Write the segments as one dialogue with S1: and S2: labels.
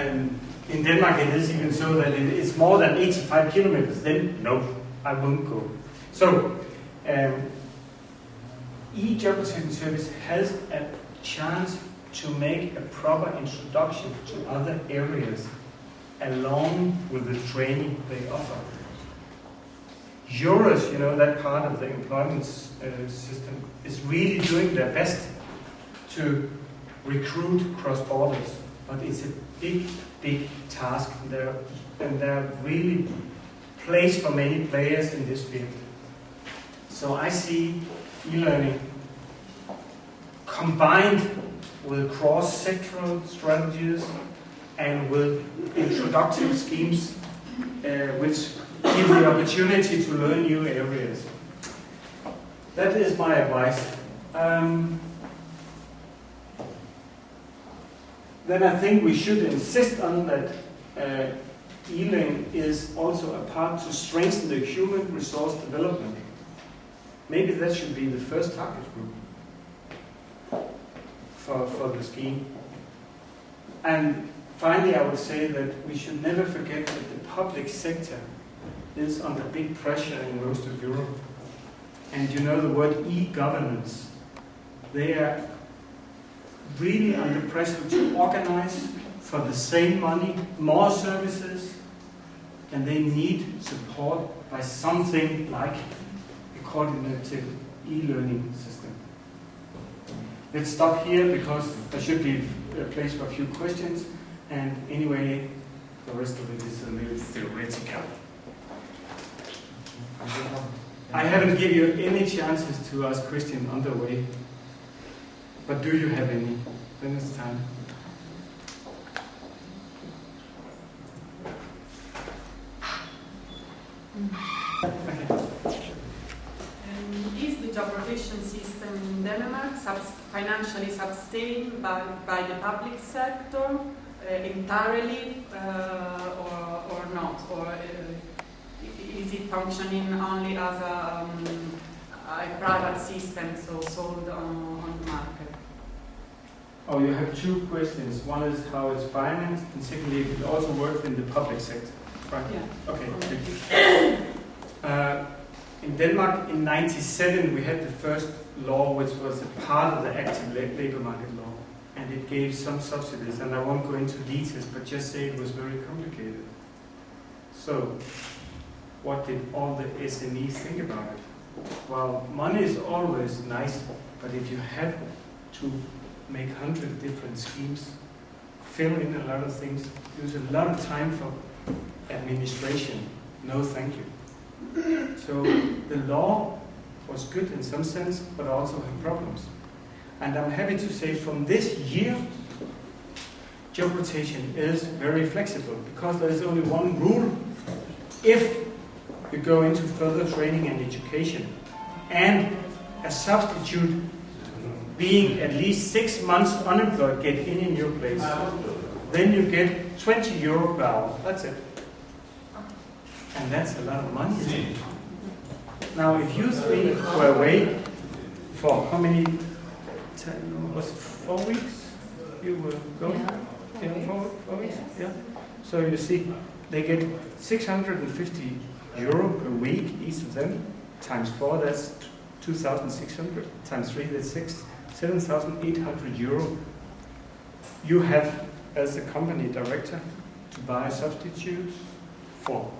S1: And in Denmark it is even so that it's more than 85 kilometers, then no, I won't go. So, e-job rotation service has a chance to make a proper introduction to other areas along with the training they offer. Eurus, you know, that part of the employment system, is really doing their best to recruit cross borders, but it's a big, big task, and there are really place for many players in this field. So I see e-learning combined with cross-sectoral strategies and with introductory schemes which give the opportunity to learn new areas. That is my advice. Then I think we should insist on that e-learning is also a part to strengthen the human resource development. Maybe that should be the first target group for the scheme. And finally, I would say that we should never forget that the public sector is under big pressure in most of Europe. And you know the word e-governance. They are really under pressure to organize for the same money, more services, and they need support by something like a coordinated e-learning system. Let's stop here because there should be a place for a few questions, and anyway, the rest of it is a little theoretical. I haven't given you any chances to ask questions on the way, but do you have any? Then it's time.
S2: Is the job rotation system in Denmark financially sustained by the public sector entirely or not? Or is it functioning only as a private system, so sold on the market?
S1: Oh, you have two questions. One is how it's financed, and secondly, if it also works in the public sector. Right?
S2: Yeah.
S1: Okay. In Denmark, in '97, we had the first law, which was a part of the active labor market law, and it gave some subsidies. And I won't go into details, but just say it was very complicated. So, what did all the SMEs think about it? Well, money is always nice, but if you have to make 100 different schemes, fill in a lot of things, use a lot of time for administration, no thank you. So the law was good in some sense, but also had problems. And I'm happy to say from this year, job rotation is very flexible because there is only one rule. If you go into further training and education, and a substitute being at least 6 months unemployed get in your place, then you get 20 euro per hour. That's it. And that's a lot of money. Now, if you three were away for how many, was it 4 weeks you were going? Yeah, 4 weeks? Yeah. So you see, they get 650 euro per week, each of them, times 4, that's 2,600, times 3, that's 7,800 euro. You have, as the company director, to buy substitutes for,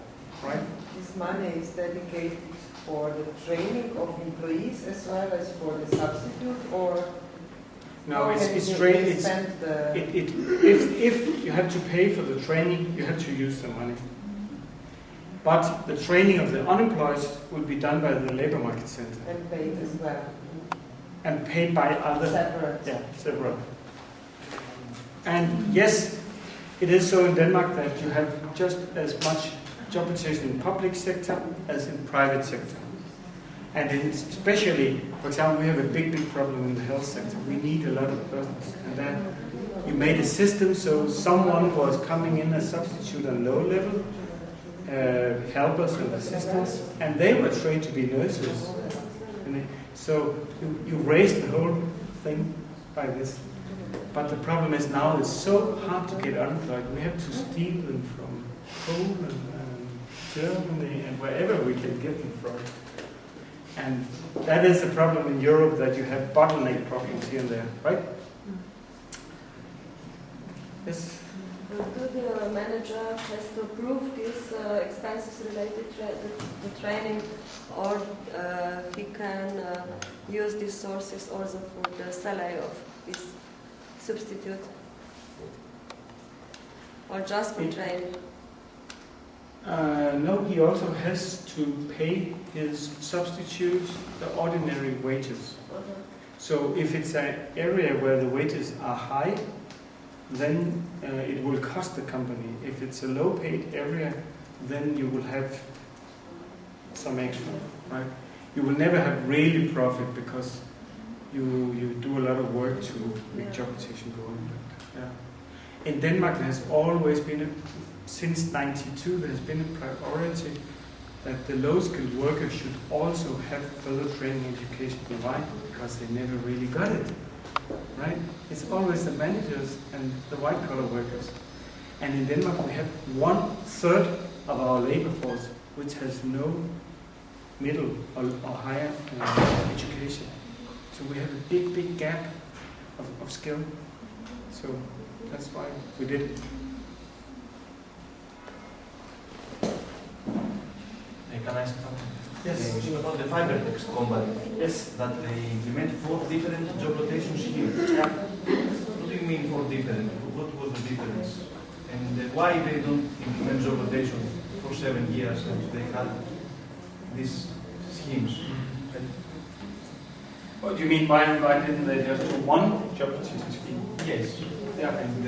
S1: right?
S3: This money is dedicated for the training of employees as well as for the substitute, or
S1: no, it's training. If you have to pay for the training, you have to use the money. But the training of the unemployed will be done by the labor market center.
S3: And paid as well.
S1: And paid by other.
S3: Separate.
S1: Yeah, separate. And yes, it is so in Denmark that you have just as much job rotation in public sector as in private sector. And especially, for example, we have a big problem in the health sector. We need a lot of persons. And then you made a system so someone was coming in as substitute on low level, helpers and assistants, and they were trained to be nurses. So you raised the whole thing by this. But the problem is now it's so hard to get unemployed. We have to steal them from Poland and Germany and wherever we can get them from. And that is a problem in Europe, that you have bottleneck problems here and there, right? Yes?
S4: Do the manager has to approve these expenses related to the training, or he can use these sources also for the salary of this substitute, or just for training?
S1: No, he also has to pay his substitutes the ordinary wages. So if it's an area where the wages are high, then it will cost the company. If it's a low-paid area, then you will have some extra, right? You will never have really profit because you do a lot of work to make job rotation go on. Yeah. In Denmark, there has always been, since '92, there has been a priority that the low-skilled workers should also have further training and education. Why? Because they never really got it. Right? It's always the managers and the white-collar workers. And in Denmark, we have 1/3 of our labor force which has no middle or higher education. So we have a big gap of skill. So that's why we did it.
S5: Can I ask something?
S1: Yes.
S5: About the Fibertex company.
S1: Yes.
S5: That they implement 4 different job rotations here.
S1: Yeah.
S5: What do you mean 4 different? What was the difference? And why they don't implement job rotation for 7 years and they had these schemes?
S1: What do you mean, why didn't they just do one job rotation scheme?
S5: Yes.
S1: Yeah.
S5: And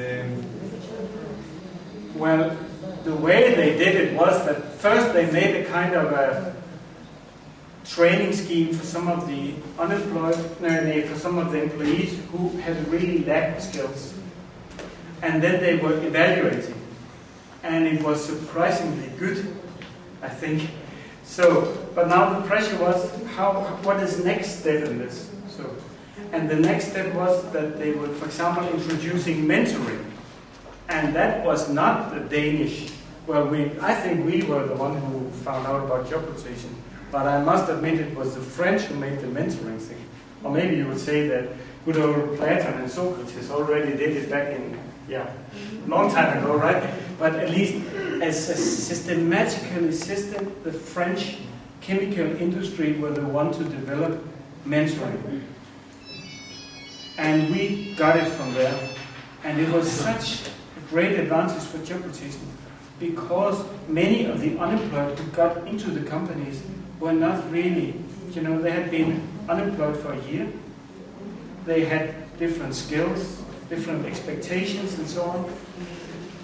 S1: well, the way they did it was that first they made a kind of a training scheme for some of the unemployed, for some of the employees who had really lacked skills. And then they were evaluating. And it was surprisingly good, I think. So, but now the pressure was, what is next step in this? So, and the next step was that they were, for example, introducing mentoring. And that was not the Danish. Well, I think we were the one who found out about job rotation. But I must admit it was the French who made the mentoring thing. Or maybe you would say that good old Plato and Socrates already did it back in, long time ago, right? But at least as a systematically system, the French chemical industry were the one to develop mentoring. And we got it from there. And it was such a great advantage for job rotation because many of the unemployed who got into the companies were not really, they had been unemployed for a year. They had different skills, different expectations and so on.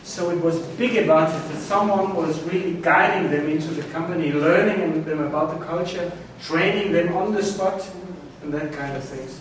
S1: So it was a big advantage that someone was really guiding them into the company, learning them about the culture, training them on the spot, and that kind of things.